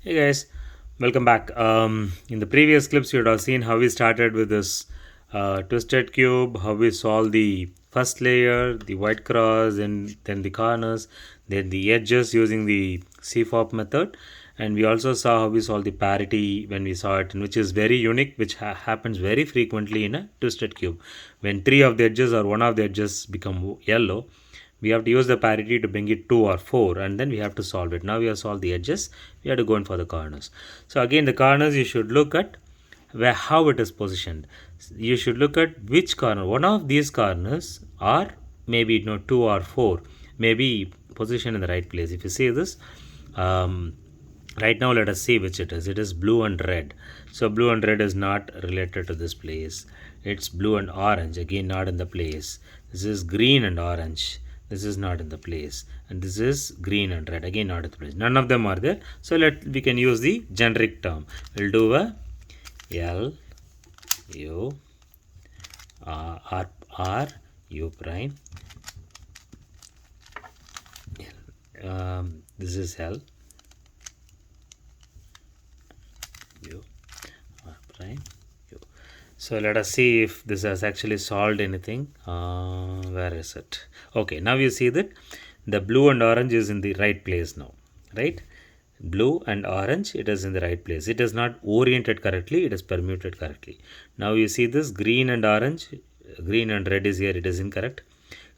Hey guys, welcome back. In the previous clips, you would have seen how we started with this twisted cube, how we solved the first layer, the white cross, and then the corners, then the edges using the CFOP method, and we also saw how we solve the parity when we saw it, and which is very unique, which happens very frequently in a twisted cube. When three of the edges or one of the edges become yellow, we have to use the parity to bring it 2 or 4, and then we have to solve it. Now we have solved the edges, we have to go in for the corners. So again, the corners you should look at where how it is positioned. You should look at which corner, one of these corners, or maybe 2 or 4 maybe positioned in the right place. If you see this, right now let us see which it is blue and red. So blue and red is not related to this place. It's blue and orange, again not in the place. This is green and orange, this is not in the place, and this is green and red, again not in the place. None of them are there, so we can use the generic term. We'll do a L U R U prime. This is L U R prime U. So let us see if this has actually solved anything. Where is it? Okay, now you see that the blue and orange is in the right place now, right? Blue and orange, it is in the right place. It is not oriented correctly, it is permuted correctly. Now you see this green and orange, green and red is here, it is incorrect.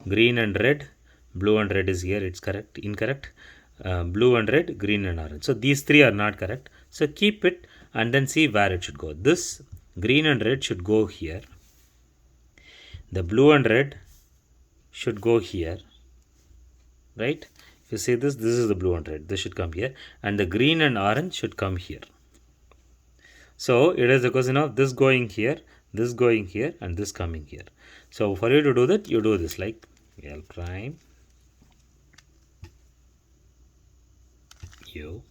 Green and red, blue and red is here, it's correct, incorrect. Blue and red, green and orange. So these three are not correct. So keep it and then see where it should go. This green and red should go here. The blue and red should go here, right? If you see this is the blue and red, this should come here, and the green and orange should come here. So it is a question of this going here, this going here, and this coming here. So for you to do that, you do this like L prime U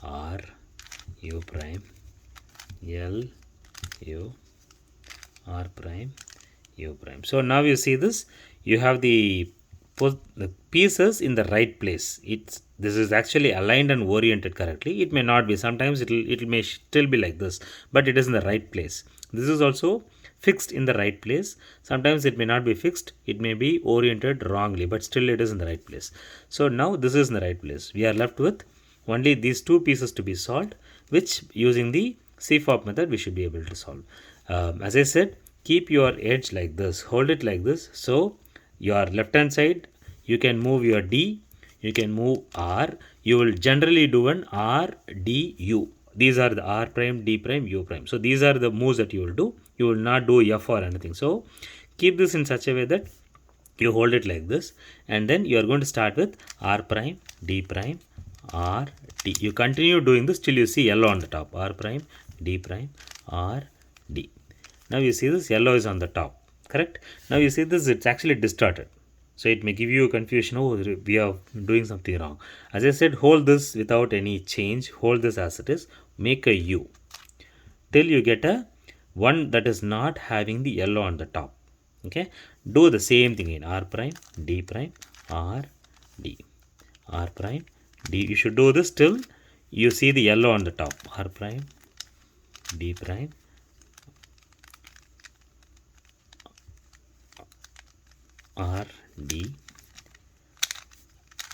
R U prime L U R prime U prime. So now you see this, you have the pieces in the right place. This is actually aligned and oriented correctly. It may not be, sometimes it may still be like this, but it is in the right place. This is also fixed in the right place. Sometimes it may not be fixed, it may be oriented wrongly, but still it is in the right place. So now this is in the right place. We are left with only these two pieces to be solved, which using the CFOP method we should be able to solve. As I said, keep your edge like this, hold it like this. So your left hand side, you can move your D, you can move R. You will generally do an R, D, U. These are the R prime, D prime, U prime. So these are the moves that you will do. You will not do F or anything. So keep this in such a way that you hold it like this, and then you are going to start with R prime, D prime, R, D. You continue doing this till you see yellow on the top. R prime, D prime, R, D. Now you see this yellow is on the top, correct? Now you see this, it's actually distorted. So it may give you a confusion, oh, we are doing something wrong. As I said, hold this without any change, hold this as it is, make a U till you get a one that is not having the yellow on the top. Okay, do the same thing in R prime, D prime, R, D, R prime, D. You should do this till you see the yellow on the top. R prime, D prime, R, D,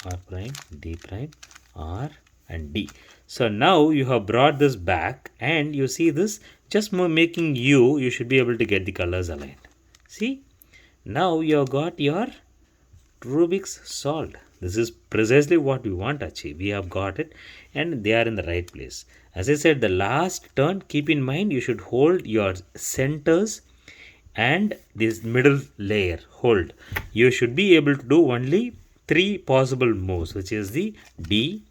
R prime, D prime, R and D. So now you have brought this back, and you see this, just making U, you should be able to get the colors aligned. See, now you have got your Rubiks solved. This is precisely what we want to achieve. We have got it, and they are in the right place. As I said, the last turn, keep in mind you should hold your centers and this middle layer, hold. You should be able to do only three possible moves, which is the D,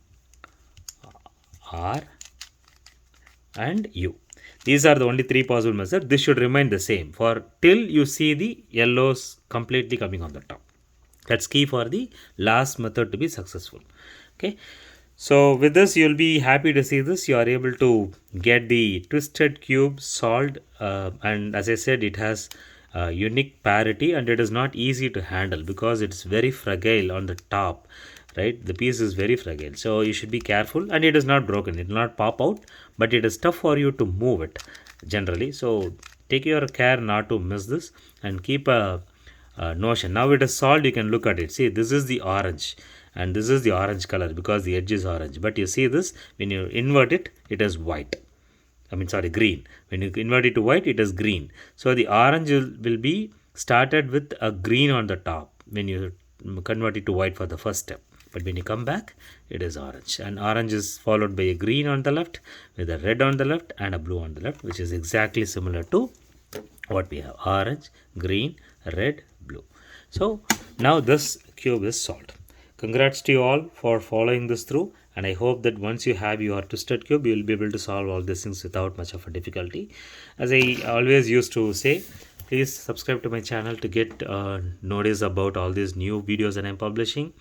R and U. These are the only three possible methods. This should remain the same for till you see the yellows completely coming on the top. That's key for the last method to be successful. Okay, so with this you'll be happy to see this. You are able to get the twisted cube solved, and as I said, it has unique parity, and it is not easy to handle because it's very fragile on the top. right? The piece is very fragile, so you should be careful. And it is not broken, it will not pop out, but it is tough for you to move it generally. So take your care not to miss this, and keep a notion. Now it is solved, you can look at it. See, this is the orange, and this is the orange color because the edge is orange. But you see this, when you invert it, it is white. I mean, sorry, green. When you invert it to white, it is green. So the orange will be started with a green on the top when you convert it to white for the first step. But when you come back, it is orange. And orange is followed by a green on the left, with a red on the left, and a blue on the left, which is exactly similar to what we have: orange, green, red, blue. So now this cube is solved. Congrats to you all for following this through, and I hope that once you have your twisted cube, you will be able to solve all these things without much of a difficulty. As I always used to say, please subscribe to my channel to get notice about all these new videos that I'm publishing.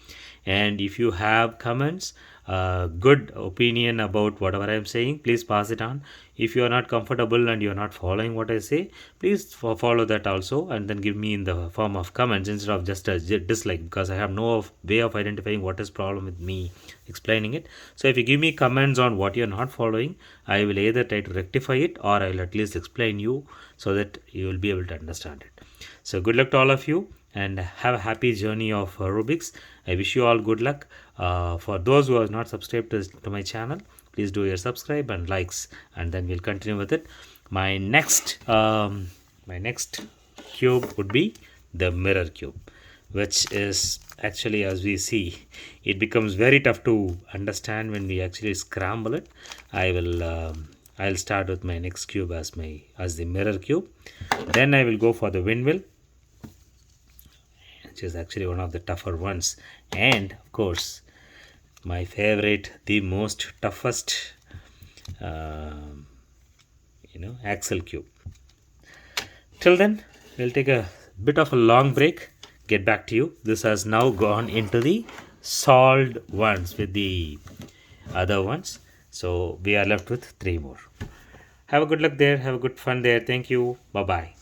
And if you have comments, good opinion about whatever I'm saying, please pass it on. If you are not comfortable and you're not following what I say, please follow that also, and then give me in the form of comments instead of just a dislike, because I have no way of identifying what is problem with me explaining it. So if you give me comments on what you're not following, I will either try to rectify it, or I will at least explain you so that you will be able to understand it. So good luck to all of you, and have a happy journey of Rubiks. I wish you all good luck. For those who are not subscribed to my channel, please do your subscribe and likes, and then we'll continue with it. My next cube would be the mirror cube, which is actually, as we see, it becomes very tough to understand when we actually scramble it. I'll start with my next cube as the mirror cube. Then I will go for the windmill, which is actually one of the tougher ones. And of course, my favorite, the most toughest, axle cube. Till then, we'll take a bit of a long break, get back to you. This has now gone into the solved ones with the other ones. So we are left with 3 more. Have a good luck there. Have a good fun there. Thank you. Bye-bye.